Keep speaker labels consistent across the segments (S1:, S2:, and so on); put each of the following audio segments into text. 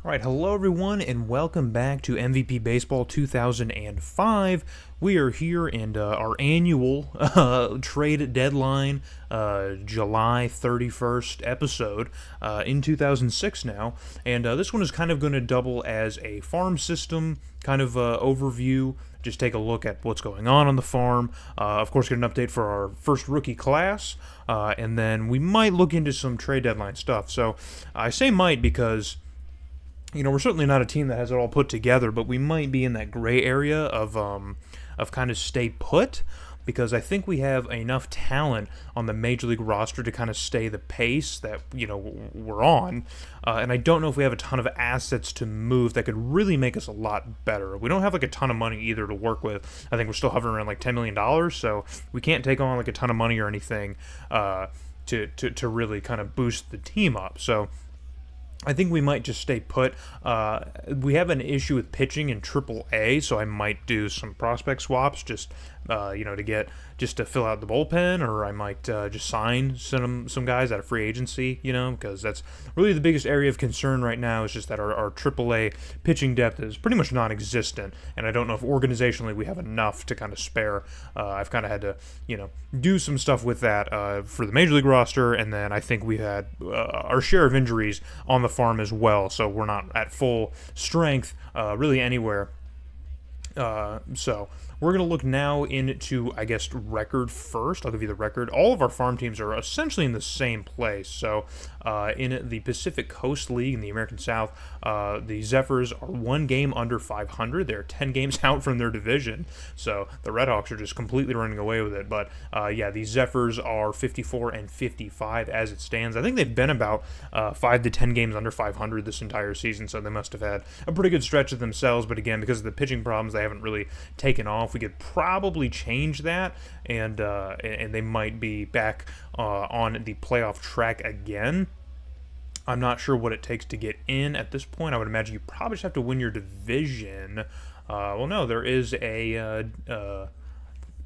S1: All right, hello everyone, and welcome back to MVP Baseball 2005. We are here in our annual trade deadline, July 31st episode in 2006 now, and this one is kind of going to double as a farm system kind of overview. Just take a look at what's going on the farm. Of course, get an update for our first rookie class, and then we might look into some trade deadline stuff. So I say might because we're certainly not a team that has it all put together, but we might be in that gray area of kind of stay put, because I think we have enough talent on the major league roster to kind of stay the pace that we're on, and I don't know if we have a ton of assets to move that could really make us a lot better. We don't have like a ton of money either to work with. I think we're still hovering around like $10 million, so we can't take on like a ton of money or anything to really kind of boost the team up. So I think we might just stay put. We have an issue with pitching in AAA, so I might do some prospect swaps just to fill out the bullpen, or I might just sign some guys out of free agency, because that's really the biggest area of concern right now, is just that our AAA pitching depth is pretty much non-existent, and I don't know if organizationally we have enough to kind of spare. I've kind of had to, do some stuff with that for the major league roster, and then I think we had our share of injuries on the farm as well, so we're not at full strength really anywhere. So we're going to look now into, I guess, record first. I'll give you the record. All of our farm teams are essentially in the same place. So in the Pacific Coast League in the American South, the Zephyrs are 1 game under 500. They're 10 games out from their division. So the Red Hawks are just completely running away with it. But the Zephyrs are 54 and 55 as it stands. I think they've been about 5 to 10 games under 500 this entire season. So they must have had a pretty good stretch of themselves. But again, because of the pitching problems, they haven't really taken off. We could probably change that, and they might be back on the playoff track again. I'm not sure what it takes to get in at this point. I would imagine you probably just have to win your division. Well, no, there is a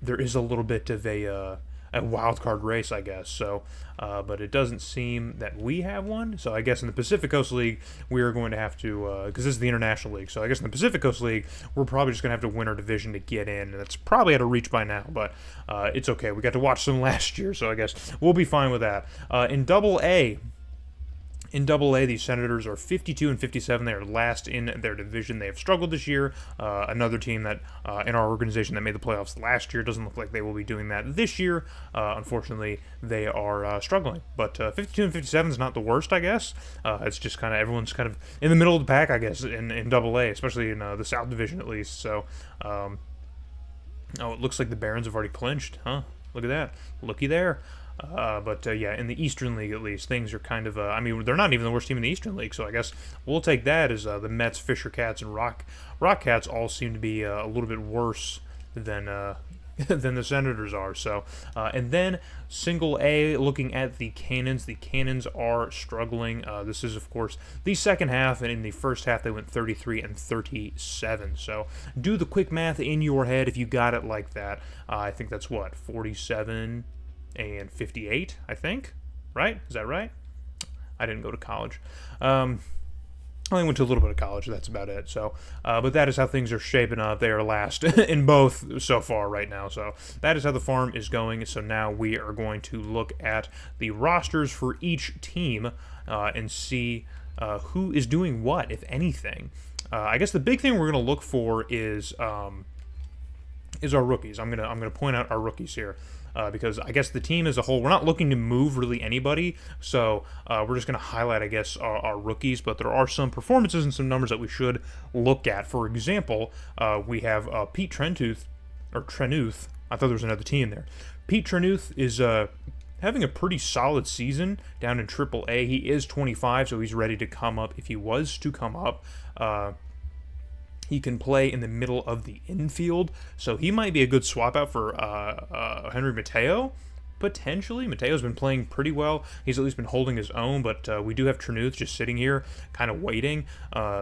S1: little bit of a wild card race, I guess. So, but it doesn't seem that we have one. So I guess in the Pacific Coast League, we are going to have to, because this is the International League. So I guess in the Pacific Coast League, we're probably just going to have to win our division to get in. And that's probably out of reach by now, but it's okay. We got to watch some last year, so I guess we'll be fine with that. In Double A, these Senators are 52 and 57. They are last in their division. They have struggled this year. Another team that in our organization that made the playoffs last year doesn't look like they will be doing that this year. Unfortunately, they are struggling. But 52 and 57 is not the worst, I guess. It's just kind of everyone's kind of in the middle of the pack, I guess, in Double A, especially in the South Division at least. So, it looks like the Barons have already clinched, huh? Look at that. Looky there. But in the Eastern League at least, things are kind of, they're not even the worst team in the Eastern League, so I guess we'll take that as the Mets, Fisher Cats, and Rock Cats all seem to be a little bit worse than than the Senators are. So, and then Single A, looking at the Cannons. The Cannons are struggling. This is, of course, the second half, and in the first half they went 33 and 37. So do the quick math in your head if you got it like that. I think that's 47 and 58, I think, right? Is that right? I didn't go to college. I only went to a little bit of college. That's about it. So, but that is how things are shaping up. They are last in both so far right now. So that is how the farm is going. So now we are going to look at the rosters for each team and see who is doing what, if anything. I guess the big thing we're going to look for is our rookies. I'm gonna point out our rookies here. Because I guess the team as a whole, we're not looking to move really anybody, so we're just going to highlight, I guess, our rookies, but there are some performances and some numbers that we should look at. For example, we have Pete Trenuth, I thought there was another T in there. Pete Trenuth is having a pretty solid season down in AAA. He is 25, so he's ready to come up if he was to come up. He can play in the middle of the infield, so he might be a good swap out for Henry Mateo. Potentially. Mateo's been playing pretty well. He's at least been holding his own, but we do have Trenuth just sitting here kind of waiting.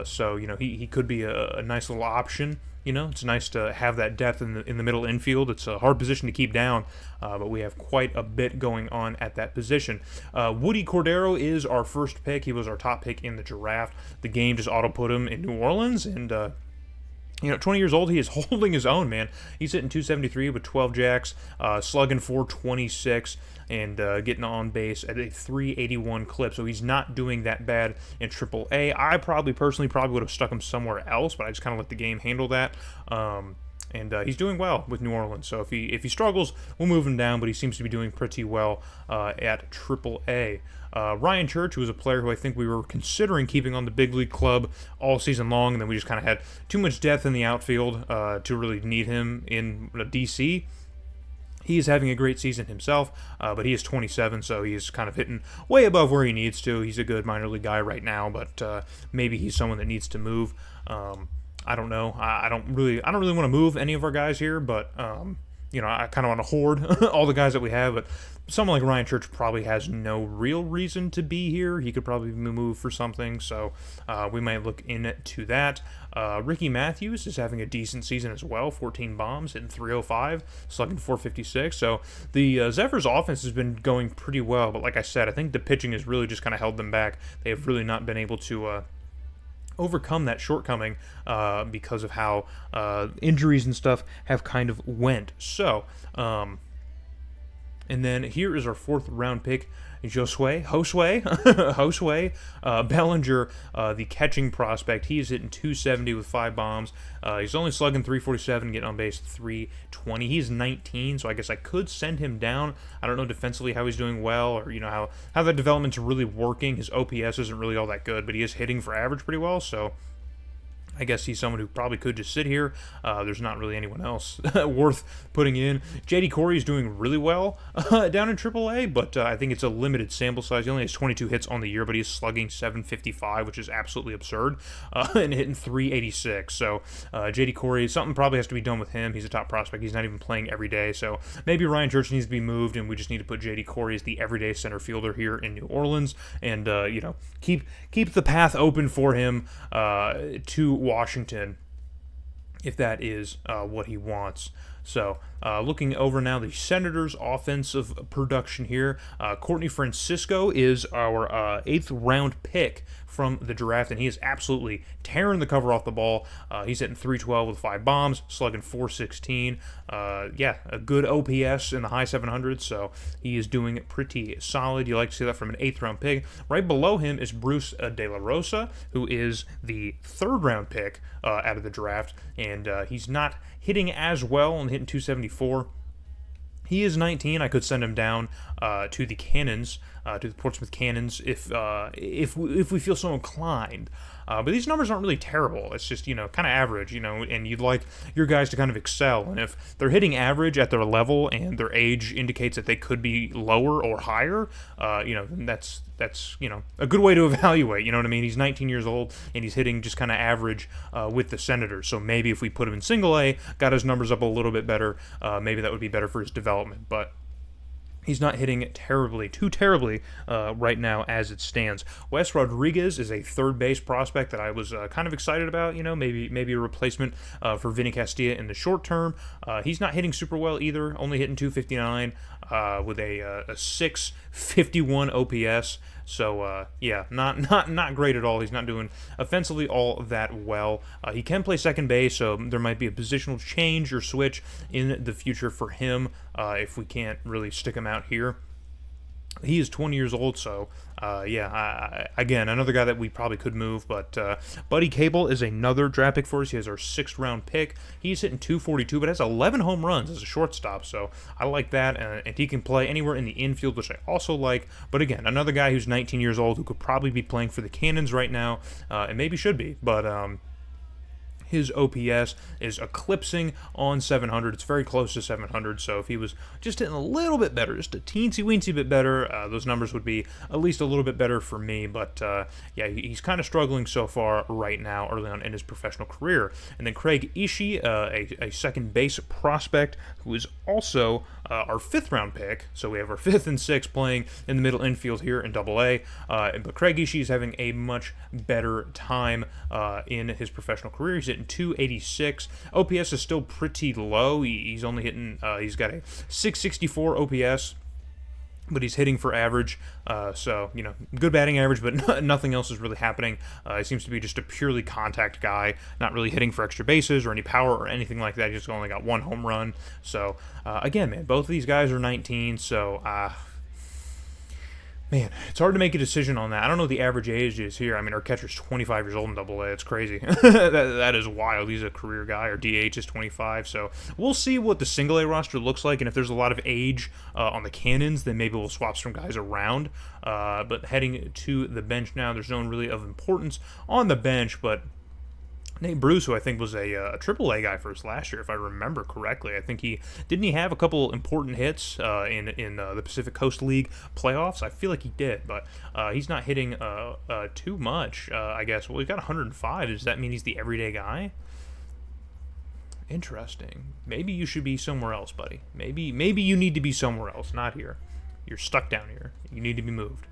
S1: So, he could be a nice little option. It's nice to have that depth in the middle infield. It's a hard position to keep down, but we have quite a bit going on at that position. Woody Cordero is our first pick. He was our top pick in the draft. The game just auto-put him in New Orleans, and 20 years old, he is holding his own, man. He's hitting 273 with 12 jacks, slugging 426, and getting on base at a 381 clip. So he's not doing that bad in AAA. I personally would have stuck him somewhere else, but I just kind of let the game handle that. And he's doing well with New Orleans. So if he struggles, we'll move him down, but he seems to be doing pretty well at AAA. Ryan Church, who was a player who I think we were considering keeping on the big league club all season long, and then we just kind of had too much depth in the outfield to really need him in DC. He is having a great season himself, but he is 27, so he's kind of hitting way above where he needs to. He's a good minor league guy right now, but maybe he's someone that needs to move. I don't know. I don't really want to move any of our guys here, but I kind of want to hoard all the guys that we have. But someone like Ryan Church probably has no real reason to be here. He could probably move for something, so we might look into that. Ricky Matthews is having a decent season as well. 14 bombs, hitting 305, slugging 456. So the Zephyrs offense has been going pretty well, but like I said, I think the pitching has really just kind of held them back. They have really not been able to overcome that shortcoming because of how injuries and stuff have kind of went. So, and then here is our 4th round pick, Josue Bellinger, the catching prospect. He is hitting 270 with 5 bombs. He's only slugging 347, getting on base 320. He's 19, so I guess I could send him down. I don't know defensively how he's doing well, or how that development's really working. His OPS isn't really all that good, but he is hitting for average pretty well, so I guess he's someone who probably could just sit here. There's not really anyone else worth putting in. JD Corey is doing really well down in AAA, but I think it's a limited sample size. He only has 22 hits on the year, but he's slugging 755, which is absolutely absurd, and hitting 386. So JD Corey, something probably has to be done with him. He's a top prospect. He's not even playing every day, so maybe Ryan Church needs to be moved, and we just need to put JD Corey as the everyday center fielder here in New Orleans, and keep the path open for him to Washington, if that is what he wants. So, looking over now the Senators' offensive production here, Courtney Francisco is our 8th round pick from the draft, and he is absolutely tearing the cover off the ball. He's hitting 312 with 5 bombs, slugging 416. A good OPS in the high 700s, so he is doing pretty solid. You like to see that from an 8th round pick. Right below him is Bruce De La Rosa, who is the 3rd round pick out of the draft, and he's not hitting as well and hitting 274. He is 19. I could send him down to the Cannons, to the Portsmouth Cannons, if we feel so inclined. But these numbers aren't really terrible. It's just, kind of average, and you'd like your guys to kind of excel. And if they're hitting average at their level and their age indicates that they could be lower or higher, then that's a good way to evaluate. You know what I mean? He's 19 years old, and he's hitting just kind of average with the Senators. So maybe if we put him in single A, got his numbers up a little bit better, maybe that would be better for his development. But he's not hitting it too terribly right now as it stands. Wes Rodriguez is a third base prospect that I was kind of excited about. Maybe a replacement for Vinny Castilla in the short term. He's not hitting super well either, only hitting 259 with a 651 OPS. So, not great at all. He's not doing offensively all that well. He can play second base, so there might be a positional change or switch in the future for him if we can't really stick him out here. He is 20 years old, so, again, another guy that we probably could move, but Buddy Cable is another draft pick for us. He has our 6th round pick. He's hitting 242, but has 11 home runs as a shortstop, so I like that, and he can play anywhere in the infield, which I also like. But again, another guy who's 19 years old who could probably be playing for the Cannons right now, and maybe should be, but His OPS is eclipsing on 700. It's very close to 700, so if he was just hitting a little bit better, just a teensy-weensy bit better, those numbers would be at least a little bit better for me, but yeah, he's kind of struggling so far right now early on in his professional career. And then Craig Ishii, a second base prospect who is also our 5th round pick, so we have our 5th and 6th playing in the middle infield here in Double-A, but Craig Ishii is having a much better time in his professional career. He's hitting 286. OPS is still pretty low. He's only hitting, he's got a 664 OPS, but he's hitting for average, so, you know, good batting average, but nothing else is really happening. He seems to be just a purely contact guy, not really hitting for extra bases or any power or anything like that. He's just only got 1 home run. So, again, man, both of these guys are 19, so, man, it's hard to make a decision on that. I don't know what the average age is here. I mean, our catcher's 25 years old in Double-A. It's crazy. that is wild. He's a career guy. Our DH is 25. So we'll see what the Single-A roster looks like. And if there's a lot of age on the Cannons, then maybe we'll swap some guys around. But heading to the bench now, there's no one really of importance on the bench, but Nate Bruce, who I think was a Triple-A guy for us last year, if I remember correctly. I think he have a couple important hits in the Pacific Coast League playoffs. I feel like he did, but he's not hitting too much. I guess. Well, he's got 105. Does that mean he's the everyday guy? Interesting. Maybe you should be somewhere else, buddy. Maybe you need to be somewhere else, not here. You're stuck down here. You need to be moved.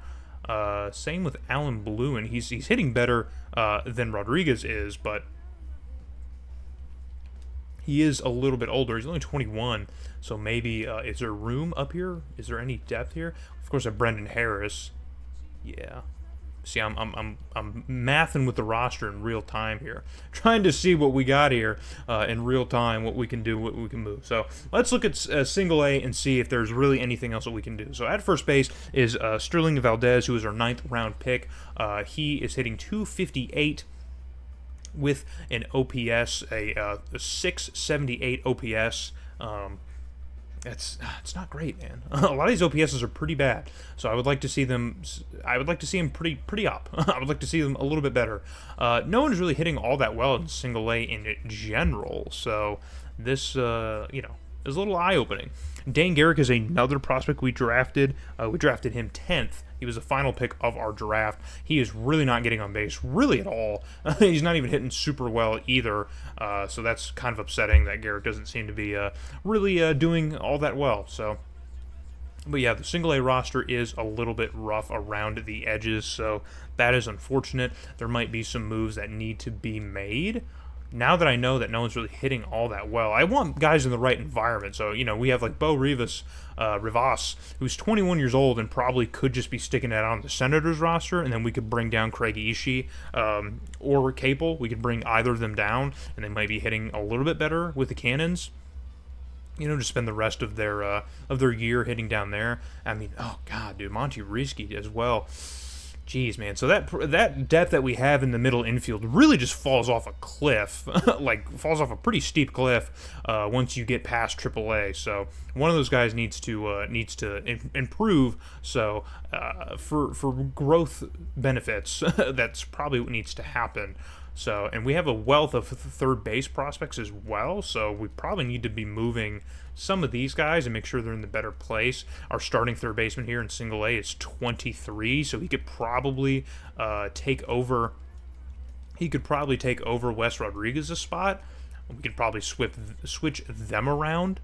S1: Same with Alan Blue, and he's hitting better than Rodriguez is, but he is a little bit older. He's only 21, so maybe is there room up here? Is there any depth here? Of course, Brendan Harris. Yeah. See, I'm mathing with the roster in real time here, trying to see what we got here in real time, what we can do, what we can move. So let's look at Single-A and see if there's really anything else that we can do. So at first base is Sterling Valdez, who is our 9th round pick. He is hitting 258 with an OPS, a 678 OPS. It's not great, man. A lot of these OPSs are pretty bad, so I would like to see them. I would like to see them pretty up. I would like to see them a little bit better. No one's really hitting all that well in Single-A in general, so this you know, is a little eye-opening. Dane Garrick is another prospect we drafted. We drafted him 10th. He was the final pick of our draft. He is really not getting on base, really at all. He's not even hitting super well either, so that's kind of upsetting that Garrick doesn't seem to be really doing all that well. So, but yeah, the Single-A roster is a little bit rough around the edges, so that is unfortunate. There might be some moves that need to be made. Now that I know that no one's really hitting all that well, I want guys in the right environment. So, you know, we have like Bo Rivas, who's 21 years old and probably could just be sticking that on the Senators roster, and then we could bring down Craig Ishii or Capel. We could bring either of them down, and they might be hitting a little bit better with the Cannons. You know, to spend the rest of their year hitting down there. I mean, oh god, dude, Monty Risky as well. Jeez, man. So that depth that we have in the middle infield really just falls off a cliff, like falls off a pretty steep cliff once you get past Triple-A. So one of those guys needs to improve. So for growth benefits, that's probably what needs to happen. So, and we have a wealth of third base prospects as well, so we probably need to be moving some of these guys and make sure they're in the better place. Our starting third baseman here in Single-A is 23, so he could probably take over. He could probably take over Wes Rodriguez's spot. We could probably switch them around.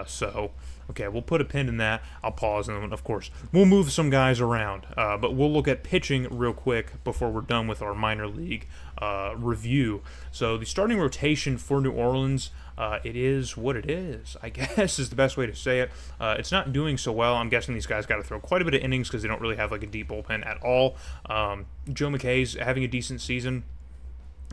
S1: So, okay, we'll put a pin in that. I'll pause, and then, of course, we'll move some guys around. But we'll look at pitching real quick before we're done with our minor league review. So the starting rotation for New Orleans, it is what it is, I guess, is the best way to say it. It's not doing so well. I'm guessing these guys got to throw quite a bit of innings because they don't really have like a deep bullpen at all. Joe McKay's having a decent season.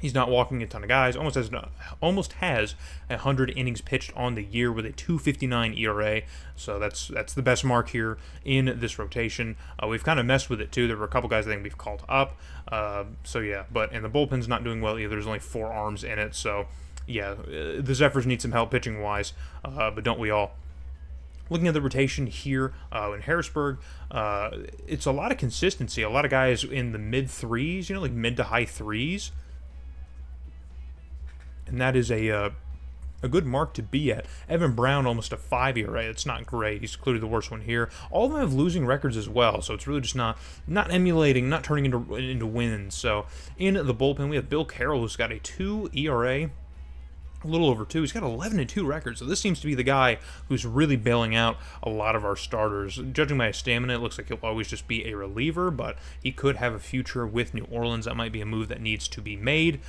S1: He's not walking a ton of guys. Almost has 100 innings pitched on the year with a 2.59 ERA. So that's the best mark here in this rotation. We've kind of messed with it too. There were a couple guys I think we've called up. So yeah, and the bullpen's not doing well either. There's only 4 arms in it. So yeah, the Zephyrs need some help pitching wise. But don't we all? Looking at the rotation here in Harrisburg, it's a lot of consistency. A lot of guys in the mid 3s, like mid to high 3s. and that is a good mark to be at. Evan Brown, almost a 5 ERA. It's not great. He's clearly the worst one here. All of them have losing records as well, so it's really just not emulating, not turning into wins. So in the bullpen, we have Bill Carroll, who's got a 2 ERA. A little over 2. He's got 11-2 record, so this seems to be the guy who's really bailing out a lot of our starters. Judging by his stamina, it looks like he'll always just be a reliever, but he could have a future with New Orleans. That might be a move that needs to be made.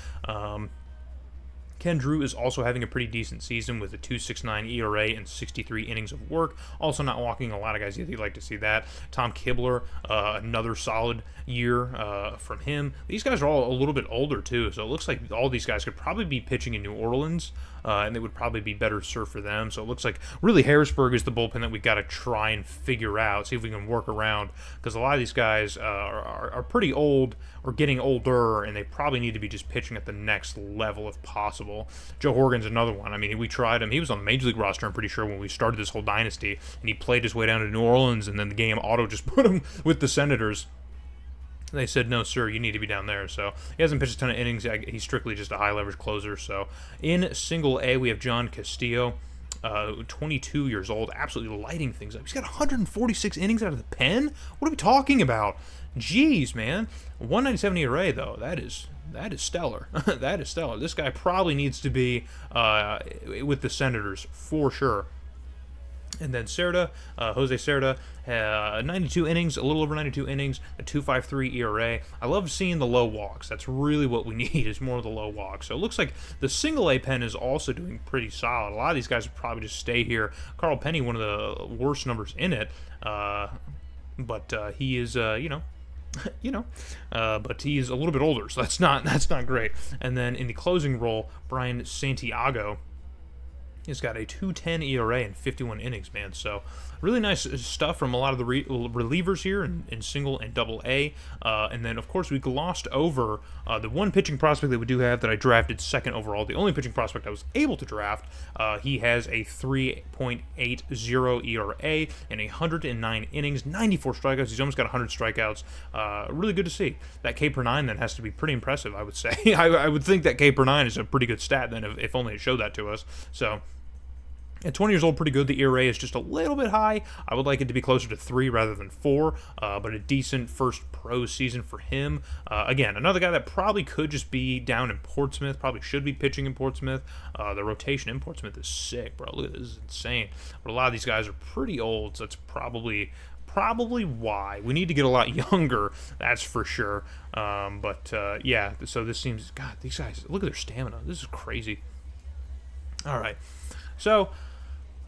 S1: Ken Drew is also having a pretty decent season with a 2.69 ERA and 63 innings of work. Also not walking a lot of guys. You'd like to see that. Tom Kibler, another solid year from him. These guys are all a little bit older too, so it looks like all these guys could probably be pitching in New Orleans, and it would probably be better served for them. So it looks like really Harrisburg is the bullpen that we got to try and figure out, see if we can work around, because a lot of these guys are pretty old or getting older, and they probably need to be just pitching at the next level if possible. Joe Horgan's another one. I mean, we tried him. He was on the Major League roster, I'm pretty sure, when we started this whole dynasty, and he played his way down to New Orleans, and then the game auto just put him with the Senators. They said, no, sir, you need to be down there. So he hasn't pitched a ton of innings. He's strictly just a high-leverage closer. So in Single A, we have John Castillo, 22 years old, absolutely lighting things up. He's got 146 innings out of the pen? What are we talking about? Jeez, man. 197 ERA, though. That is stellar. That is stellar. This guy probably needs to be with the Senators for sure. And then Cerda, Jose Cerda, 92 innings, a little over 92 innings, a 2.53 ERA. I love seeing the low walks. That's really what we need, is more of the low walks. So it looks like the Single A pen is also doing pretty solid. A lot of these guys would probably just stay here. Carl Penny, one of the worst numbers in it, but he is, but he's a little bit older, so that's not great. And then in the closing role, Brian Santiago, he's got a 2.10 ERA and 51 innings, man. So really nice stuff from a lot of the relievers here in Single and Double A. And then, of course, we glossed over the one pitching prospect that we do have that I drafted second overall. The only pitching prospect I was able to draft. He has a 3.80 ERA and 109 innings, 94 strikeouts. He's almost got 100 strikeouts. Really good to see. That K per 9 then has to be pretty impressive, I would say. I would think that K per 9 is a pretty good stat then, if only it showed that to us. So at 20 years old, pretty good. The ERA is just a little bit high. I would like it to be closer to 3 rather than 4, but a decent first pro season for him. Again, another guy that probably could just be down in Portsmouth, probably should be pitching in Portsmouth. The rotation in Portsmouth is sick, bro. Look at this, is insane. But a lot of these guys are pretty old, so that's probably why. We need to get a lot younger, that's for sure. Yeah, so this seems, God, these guys, look at their stamina. This is crazy. All right, so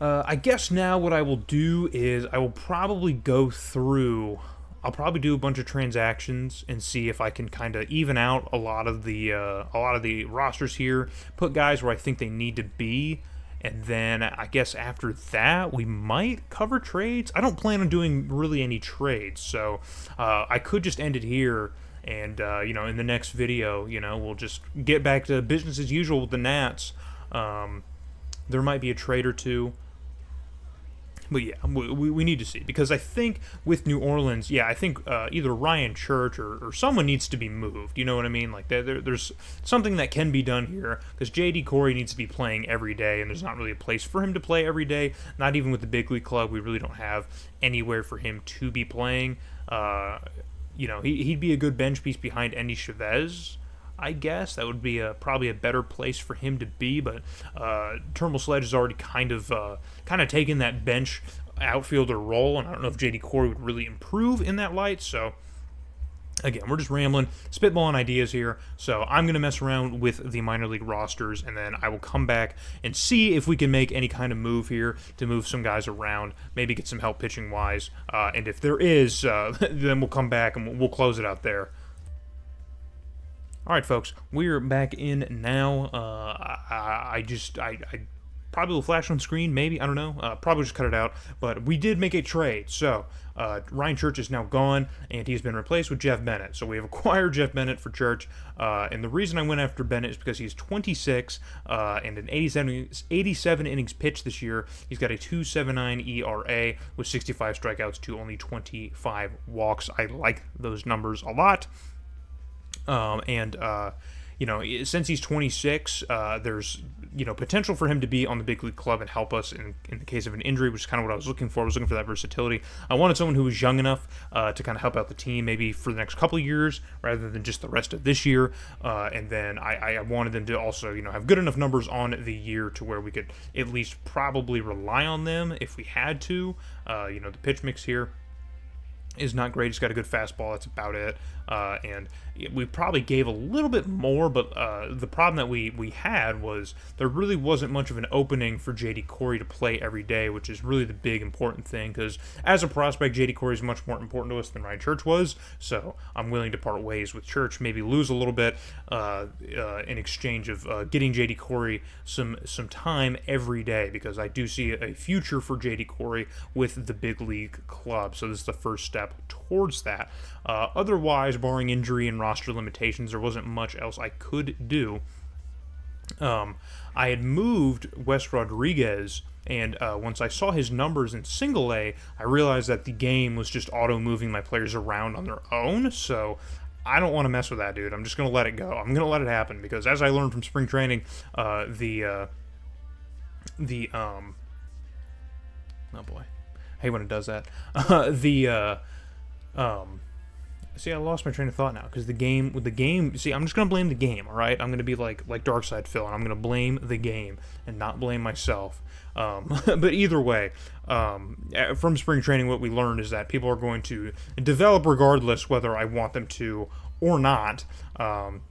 S1: I guess now what I will do is I will probably go through, I'll probably do a bunch of transactions and see if I can kind of even out a lot of the rosters here, put guys where I think they need to be, and then I guess after that we might cover trades. I don't plan on doing really any trades, so I could just end it here. And in the next video, we'll just get back to business as usual with the Nats. There might be a trade or two. But yeah, we need to see, because I think with New Orleans, I think either Ryan Church or someone needs to be moved. You know what I mean? Like there's something that can be done here, because J.D. Corey needs to be playing every day, and there's not really a place for him to play every day. Not even with the big league club, we really don't have anywhere for him to be playing. He'd be a good bench piece behind Endy Chavez, I guess. That would be probably a better place for him to be, but Turnbull Sledge has already kind of taken that bench outfielder role, and I don't know if J.D. Corey would really improve in that light. So again, we're just rambling, spitballing ideas here. So I'm going to mess around with the minor league rosters, and then I will come back and see if we can make any kind of move here to move some guys around, maybe get some help pitching wise, and if there is, then we'll come back and we'll close it out there. All right, folks, we're back in now. I probably will flash on screen, maybe, I don't know. Probably just cut it out, but we did make a trade. So Ryan Church is now gone, and he's been replaced with Jeff Bennett. So we have acquired Jeff Bennett for Church, and the reason I went after Bennett is because he's 26 and an 87 innings pitched this year. He's got a 2.79 ERA with 65 strikeouts to only 25 walks. I like those numbers a lot. since he's 26, there's potential for him to be on the big league club and help us in the case of an injury, which is kind of what I was looking for. I was looking for that versatility. I wanted someone who was young enough to kind of help out the team, maybe for the next couple of years rather than just the rest of this year. And then I wanted them to also have good enough numbers on the year to where we could at least probably rely on them if we had to. The pitch mix here is not great. He's got a good fastball. That's about it. And we probably gave a little bit more, but the problem that we had was there really wasn't much of an opening for J.D. Corey to play every day, which is really the big important thing, because as a prospect, J.D. Corey is much more important to us than Ryan Church was, so I'm willing to part ways with Church, maybe lose a little bit in exchange of getting J.D. Corey some time every day, because I do see a future for J.D. Corey with the big league club, so this is the first step towards that. Otherwise, barring injury and roster limitations, there wasn't much else I could do. I had moved Wes Rodriguez, and once I saw his numbers in single A, I realized that the game was just auto-moving my players around on their own, so I don't want to mess with that, dude. I'm just going to let it go. I'm going to let it happen, because as I learned from spring training, oh boy, I hate when it does that. See, I lost my train of thought now, because the game, see, I'm just going to blame the game, all right? I'm going to be like Darkseid Phil, and I'm going to blame the game and not blame myself. But either way, from spring training, what we learned is that people are going to develop regardless whether I want them to or not. And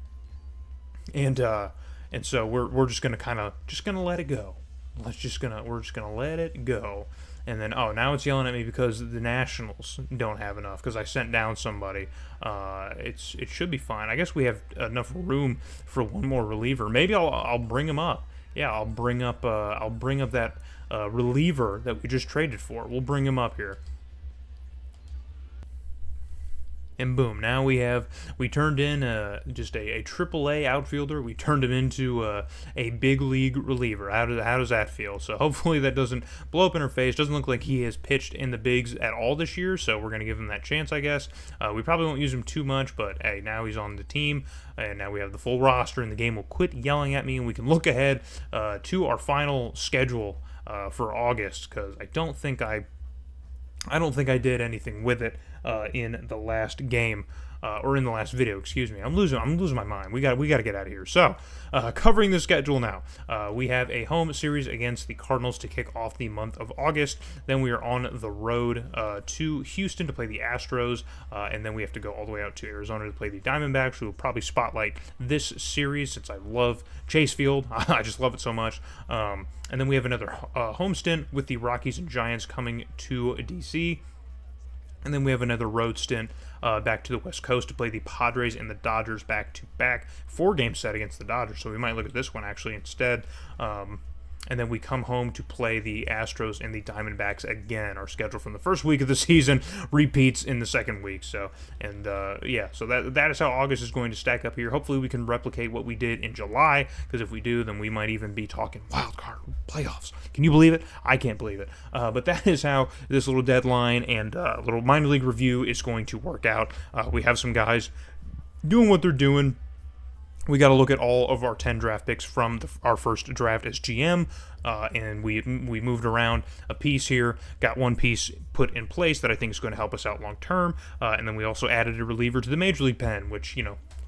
S1: so we're just going to let it go. We're just going to let it go. And then, now it's yelling at me because the Nationals don't have enough, because I sent down somebody. It should be fine. I guess we have enough room for one more reliever. Maybe I'll bring him up. Yeah, I'll bring up that reliever that we just traded for. We'll bring him up here. And boom, now we turned in just a AAA outfielder. We turned him into a big league reliever. How does that feel? So hopefully that doesn't blow up in our face. Doesn't look like he has pitched in the bigs at all this year, so we're going to give him that chance, I guess. We probably won't use him too much, but hey, now he's on the team, and now we have the full roster, and the game will quit yelling at me, and we can look ahead to our final schedule for August, because I don't think I did anything with it in the last game, or in the last video, excuse me. I'm losing my mind. We got to get out of here. So, covering the schedule now. We have a home series against the Cardinals to kick off the month of August. Then we are on the road to Houston to play the Astros, and then we have to go all the way out to Arizona to play the Diamondbacks, who will probably spotlight this series since I love Chase Field. I just love it so much. And then we have another home stint with the Rockies and Giants coming to D.C., and then we have another road stint back to the West Coast to play the Padres and the Dodgers back-to-back. 4-game set against the Dodgers, so we might look at this one actually instead. And then we come home to play the Astros and the Diamondbacks again. Our schedule from the first week of the season repeats in the second week. So that is how August is going to stack up here. Hopefully we can replicate what we did in July, because if we do, then we might even be talking wild card playoffs. Can you believe it? I can't believe it. But that is how this little deadline and little minor league review is going to work out. We have some guys doing what they're doing. We got to look at all of our 10 draft picks from our first draft as GM, and we moved around a piece here, got one piece put in place that I think is going to help us out long term, and then we also added a reliever to the Major League pen, which,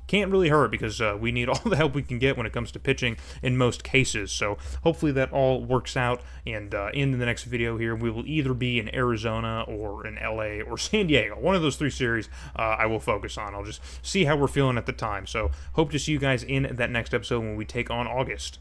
S1: can't really hurt, because we need all the help we can get when it comes to pitching in most cases. So hopefully that all works out, and in the next video here, we will either be in Arizona or in LA or San Diego. One of those 3 series I will focus on. I'll just see how we're feeling at the time. So hope to see you guys in that next episode when we take on August.